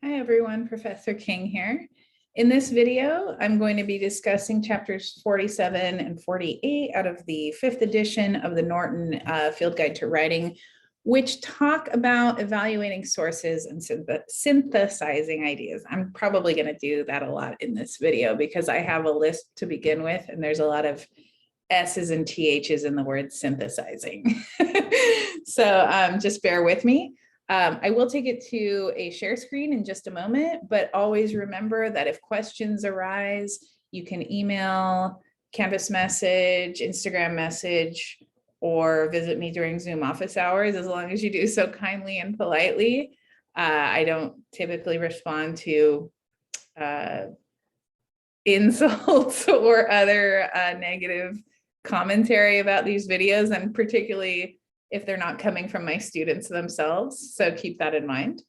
Hi everyone, Professor King here. In this video, I'm going to be discussing chapters 47 and 48 out of the 5th edition of the Norton Field Guide to Writing, which talk about evaluating sources and synthesizing ideas. I'm probably going to do that a lot in this video because I have a list to begin with, and there's a lot of S's and TH's in the word synthesizing. So just bear with me. I will take it to a share screen in just a moment, but always remember that if questions arise, you can email, Canvas message, Instagram message, or visit me during Zoom office hours, as long as you do so kindly and politely. I don't typically respond to insults or other negative commentary about these videos, and particularly if they're not coming from my students themselves. So keep that in mind.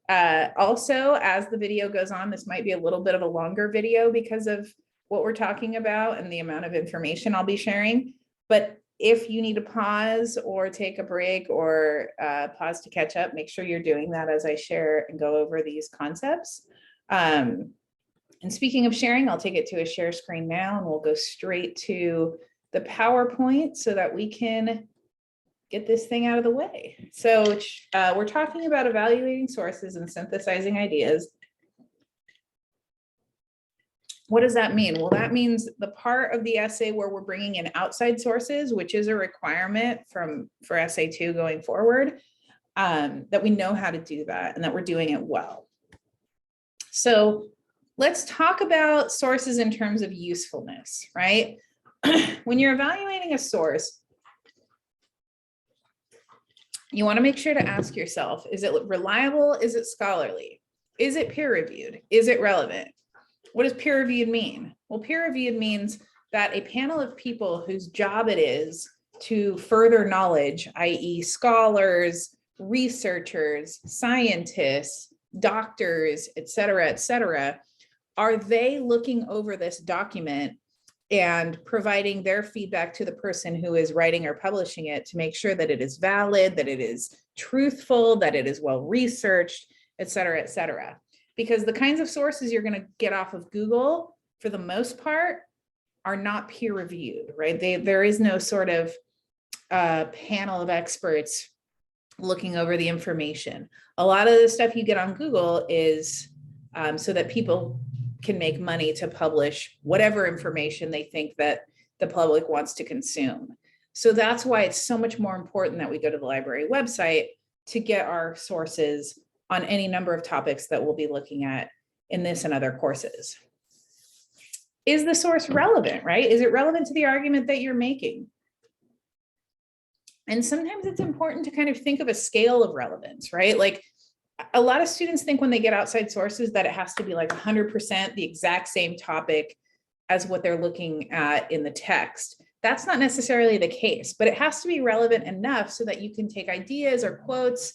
Also, as the video goes on, this might be a little bit of a longer video because of what we're talking about and the amount of information I'll be sharing. But if you need to pause or take a break or pause to catch up, make sure you're doing that as I share and go over these concepts. And speaking of sharing, I'll take it to a share screen now, and we'll go straight to the PowerPoint so that we can get this thing out of the way. So we're talking about evaluating sources and synthesizing ideas. What does that mean? Well, that means the part of the essay where we're bringing in outside sources, which is a requirement for essay 2 going forward, that we know how to do that and that we're doing it well. So let's talk about sources in terms of usefulness, right? When you're evaluating a source, you want to make sure to ask yourself, is it reliable? Is it scholarly? Is it peer-reviewed? Is it relevant? What does peer-reviewed mean? Well, peer-reviewed means that a panel of people whose job it is to further knowledge, i.e. scholars, researchers, scientists, doctors, et cetera, are they looking over this document and providing their feedback to the person who is writing or publishing it to make sure that it is valid, that it is truthful, that it is well researched, et cetera, because the kinds of sources you're going to get off of Google, for the most part, are not peer reviewed, right? There is no sort of panel of experts looking over the information. A lot of the stuff you get on Google is so that people can make money to publish whatever information they think that the public wants to consume. So that's why it's so much more important that we go to the library website to get our sources on any number of topics that we'll be looking at in this and other courses. Is the source relevant, right? Is it relevant to the argument that you're making? And sometimes it's important to kind of think of a scale of relevance, right? Like, a lot of students think when they get outside sources that it has to be like 100% the exact same topic as what they're looking at in the text. That's not necessarily the case, but it has to be relevant enough so that you can take ideas or quotes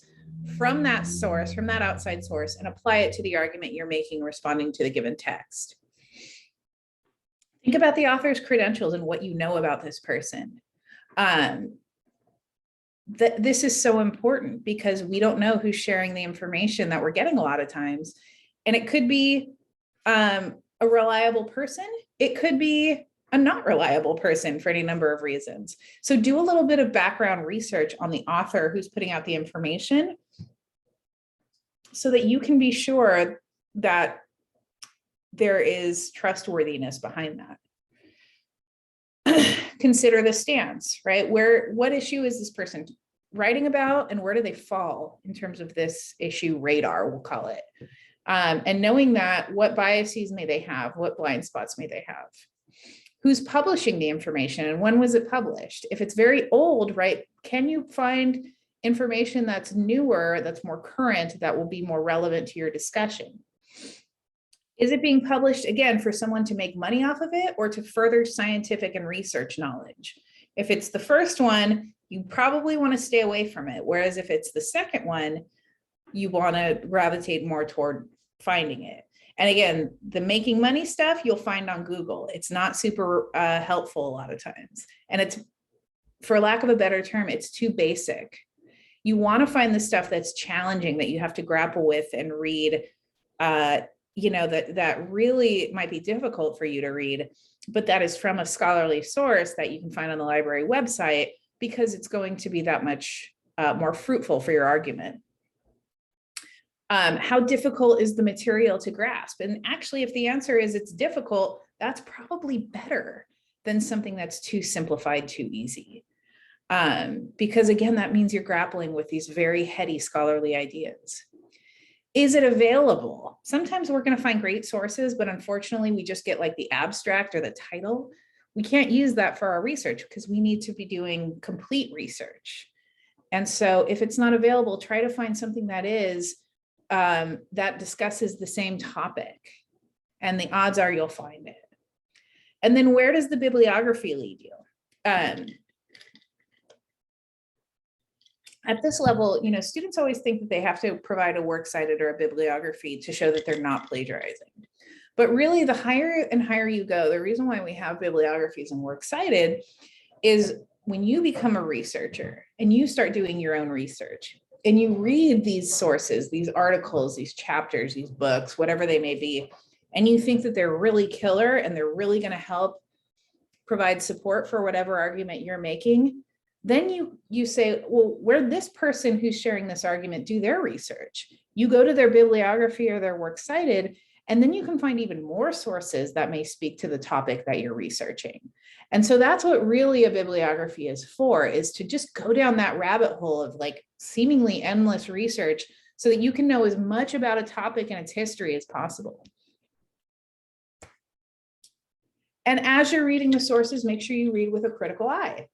from that source, from that outside source, and apply it to the argument you're making responding to the given text. Think about the author's credentials and what you know about this person. This is so important because we don't know who's sharing the information that we're getting a lot of times. And it could be a reliable person. It could be a not reliable person for any number of reasons. So do a little bit of background research on the author who's putting out the information so that you can be sure that there is trustworthiness behind that. Consider the stance, right? What issue is this person writing about, and where do they fall in terms of this issue radar, we'll call it. And knowing that, what biases may they have? What blind spots may they have? Who's publishing the information and when was it published? If it's very old, right, can you find information that's newer, that's more current, that will be more relevant to your discussion? Is it being published, again, for someone to make money off of it or to further scientific and research knowledge? If it's the first one, you probably want to stay away from it. Whereas if it's the second one, you want to gravitate more toward finding it. And again, the making money stuff you'll find on Google. It's not super helpful a lot of times. And it's, for lack of a better term, it's too basic. You want to find the stuff that's challenging, that you have to grapple with and read that really might be difficult for you to read, but that is from a scholarly source that you can find on the library website, because it's going to be that much more fruitful for your argument. How difficult is the material to grasp? And actually, if the answer is it's difficult, that's probably better than something that's too simplified, too easy. Because again, that means you're grappling with these very heady scholarly ideas. Is it available? Sometimes we're going to find great sources, but unfortunately, we just get like the abstract or the title. We can't use that for our research because we need to be doing complete research. And so if it's not available, try to find something that is, that discusses the same topic. And the odds are you'll find it. And then where does the bibliography lead you? At this level, students always think that they have to provide a works cited or a bibliography to show that they're not plagiarizing. But really, the higher and higher you go, the reason why we have bibliographies and works cited is when you become a researcher and you start doing your own research and you read these sources, these articles, these chapters, these books, whatever they may be, and you think that they're really killer and they're really going to help provide support for whatever argument you're making, then you say, well, where'd this person who's sharing this argument do their research? You go to their bibliography or their works cited, and then you can find even more sources that may speak to the topic that you're researching. And so that's what really a bibliography is for, is to just go down that rabbit hole of like seemingly endless research so that you can know as much about a topic and its history as possible. And as you're reading the sources, make sure you read with a critical eye.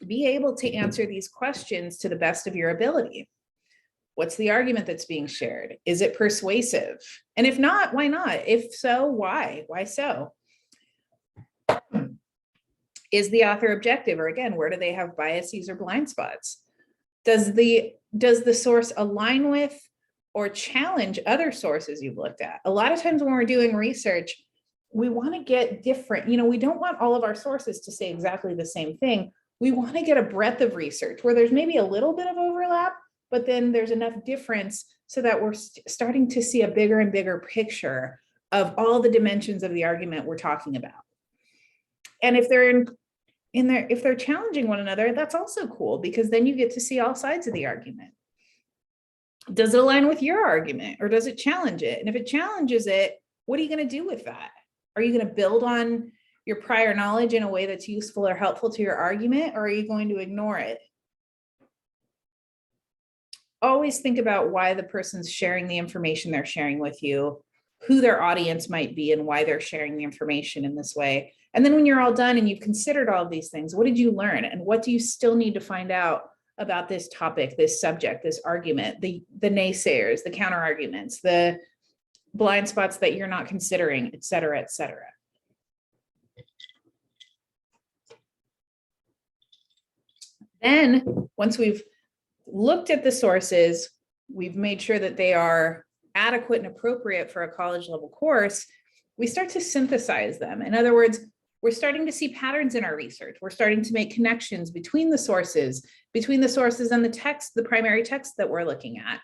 Be able to answer these questions to the best of your ability. What's the argument that's being shared? Is it persuasive? And if not, why not? If so, why? Why so? Is the author objective? Or again, where do they have biases or blind spots? Does the source align with or challenge other sources you've looked at? A lot of times when we're doing research, we want to get different, we don't want all of our sources to say exactly the same thing. We want to get a breadth of research where there's maybe a little bit of overlap, but then there's enough difference so that we're starting to see a bigger and bigger picture of all the dimensions of the argument we're talking about. And if they're if they're challenging one another, that's also cool, because then you get to see all sides of the argument. Does it align with your argument, or does it challenge it? And if it challenges it, what are you going to do with that? Are you going to build on your prior knowledge in a way that's useful or helpful to your argument, or are you going to ignore it? Always think about why the person's sharing the information they're sharing with you, who their audience might be, and why they're sharing the information in this way. And then when you're all done and you've considered all of these things, what did you learn? And what do you still need to find out about this topic, this subject, this argument, the naysayers, the counter arguments, the blind spots that you're not considering, et cetera, et cetera. Then once we've looked at the sources, we've made sure that they are adequate and appropriate for a college level course, we start to synthesize them. In other words, we're starting to see patterns in our research. We're starting to make connections between the sources and the text, the primary text that we're looking at.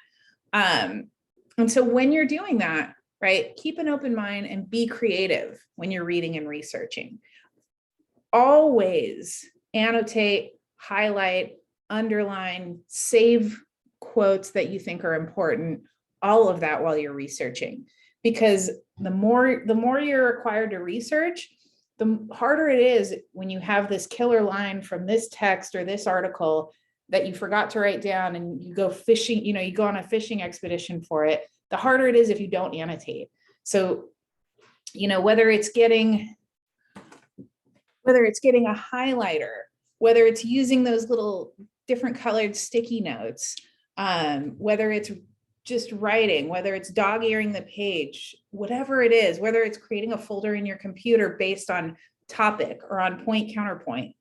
And so when you're doing that, right, keep an open mind and be creative when you're reading and researching. Always annotate, highlight, underline, save quotes that you think are important, all of that while you're researching. Because the more you're required to research, the harder it is when you have this killer line from this text or this article that you forgot to write down and you go fishing, you go on a fishing expedition for it, the harder it is if you don't annotate. So, whether it's getting a highlighter, whether it's using those little different colored sticky notes, whether it's just writing, whether it's dog-earing the page, whatever it is, whether it's creating a folder in your computer based on topic or on point counterpoint,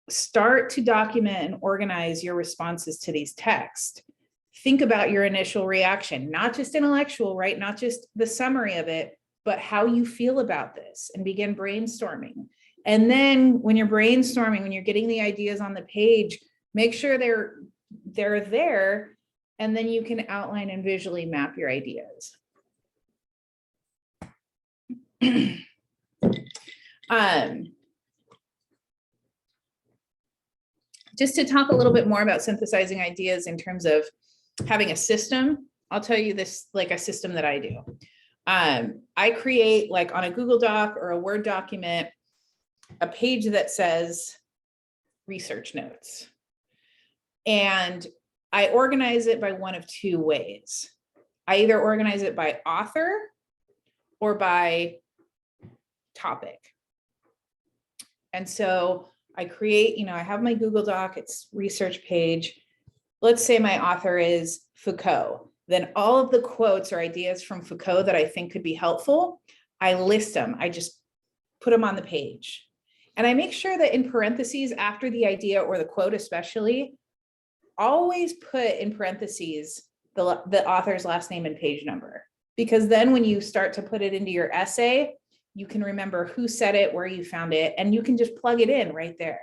start to document and organize your responses to these texts. Think about your initial reaction, not just intellectual, right? Not just the summary of it, but how you feel about this, and begin brainstorming. And then when you're brainstorming, when you're getting the ideas on the page, make sure they're there and then you can outline and visually map your ideas. Just to talk a little bit more about synthesizing ideas in terms of having a system, I'll tell you this, like a system that I do. I create, like on a Google Doc or a Word document, a page that says research notes. And I organize it by one of two ways. I either organize it by author or by topic. And so I create, I have my Google Doc, it's research page. Let's say my author is Foucault. Then all of the quotes or ideas from Foucault that I think could be helpful, I list them. I just put them on the page. And I make sure that in parentheses after the idea or the quote especially, always put in parentheses the author's last name and page number. Because then when you start to put it into your essay, you can remember who said it, where you found it, and you can just plug it in right there.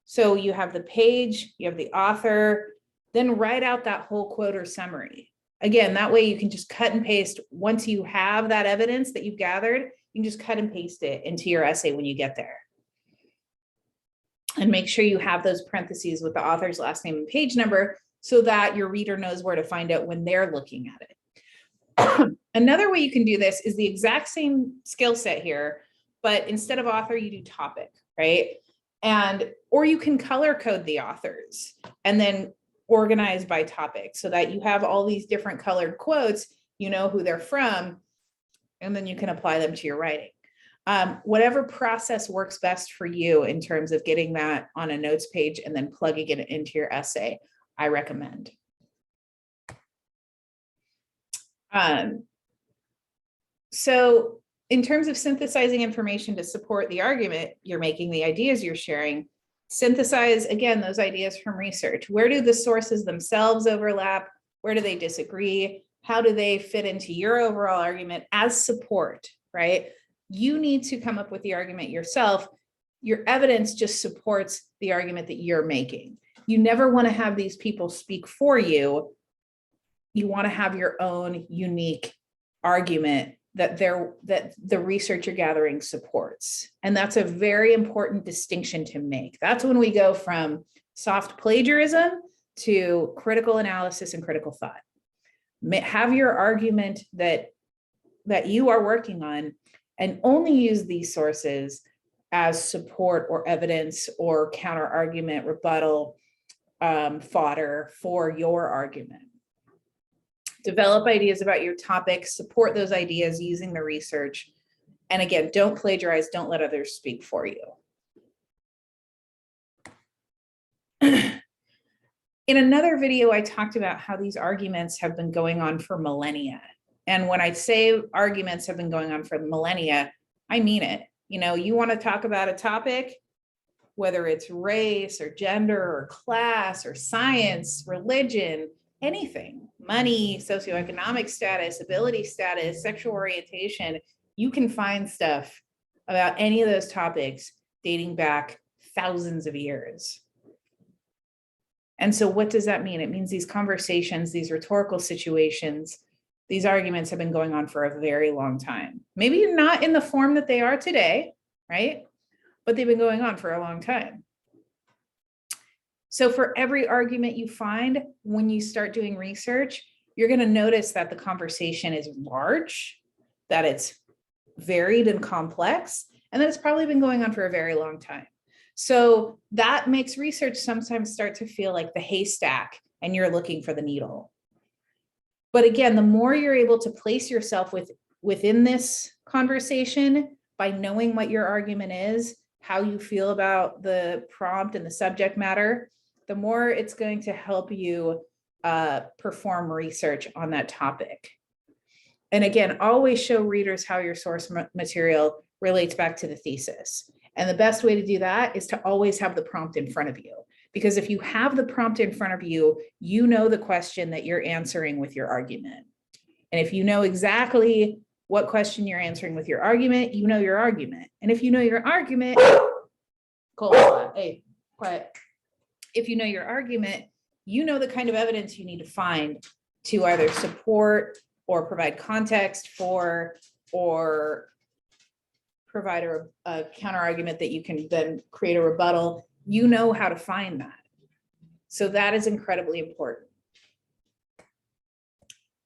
So you have the page, you have the author, then write out that whole quote or summary. Again, that way you can just cut and paste. Once you have that evidence that you've gathered, you can just cut and paste it into your essay when you get there. And make sure you have those parentheses with the author's last name and page number so that your reader knows where to find it when they're looking at it. Another way you can do this is the exact same skill set here, but instead of author, you do topic, right? Or you can color code the authors and then organize by topic so that you have all these different colored quotes, you know who they're from, and then you can apply them to your writing. Whatever process works best for you in terms of getting that on a notes page and then plugging it into your essay, I recommend. So in terms of synthesizing information to support the argument you're making, the ideas you're sharing, synthesize, again, those ideas from research. Where do the sources themselves overlap? Where do they disagree? How do they fit into your overall argument as support, right? You need to come up with the argument yourself. Your evidence just supports the argument that you're making. You never want to have these people speak for you. You want to have your own unique argument that the research you're gathering supports. And that's a very important distinction to make. That's when we go from soft plagiarism to critical analysis and critical thought. Have your argument that you are working on and only use these sources as support or evidence or counter argument, rebuttal, fodder for your argument. Develop ideas about your topic, support those ideas using the research. And again, don't plagiarize, don't let others speak for you. In another video, I talked about how these arguments have been going on for millennia. And when I say arguments have been going on for millennia, I mean it. You want to talk about a topic, whether it's race or gender or class or science, religion, anything, money, socioeconomic status, ability status, sexual orientation, you can find stuff about any of those topics dating back thousands of years. And so what does that mean? It means these conversations, these rhetorical situations, these arguments have been going on for a very long time. Maybe not in the form that they are today, right? But they've been going on for a long time. So for every argument you find when you start doing research, you're going to notice that the conversation is large, that it's varied and complex, and that it's probably been going on for a very long time. So that makes research sometimes start to feel like the haystack and you're looking for the needle. But again, the more you're able to place yourself within this conversation by knowing what your argument is, how you feel about the prompt and the subject matter, the more it's going to help you perform research on that topic. And again, always show readers how your source material relates back to the thesis. And the best way to do that is to always have the prompt in front of you. Because if you have the prompt in front of you, you know the question that you're answering with your argument. And if you know exactly what question you're answering with your argument, you know your argument. And if you know your argument, hey, quiet. if you know your argument, you know the kind of evidence you need to find to either support or provide context for, or provide a counter argument that you can then create a rebuttal. You know how to find that. So that is incredibly important.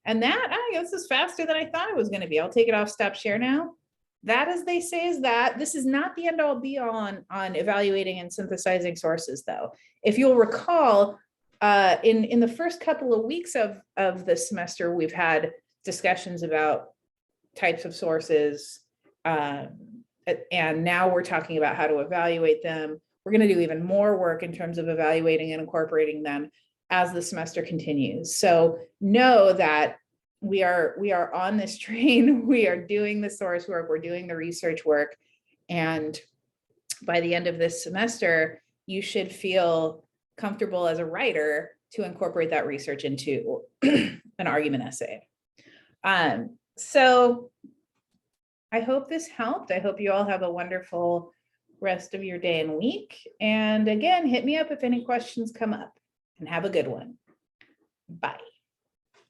And that, I guess, is faster than I thought it was going to be. I'll take it off stop share now. That, as they say, is that. This is not the end all be all on evaluating and synthesizing sources, though. If you'll recall, in the first couple of weeks of this semester, we've had discussions about types of sources, and now we're talking about how to evaluate them. We're going to do even more work in terms of evaluating and incorporating them as the semester continues. So know that we are on this train. We are doing the source work, we're doing the research work, and by the end of this semester, you should feel comfortable as a writer to incorporate that research into an argument essay. So I hope this helped. I hope you all have a wonderful rest of your day and week. And again, hit me up if any questions come up, and have a good one. Bye.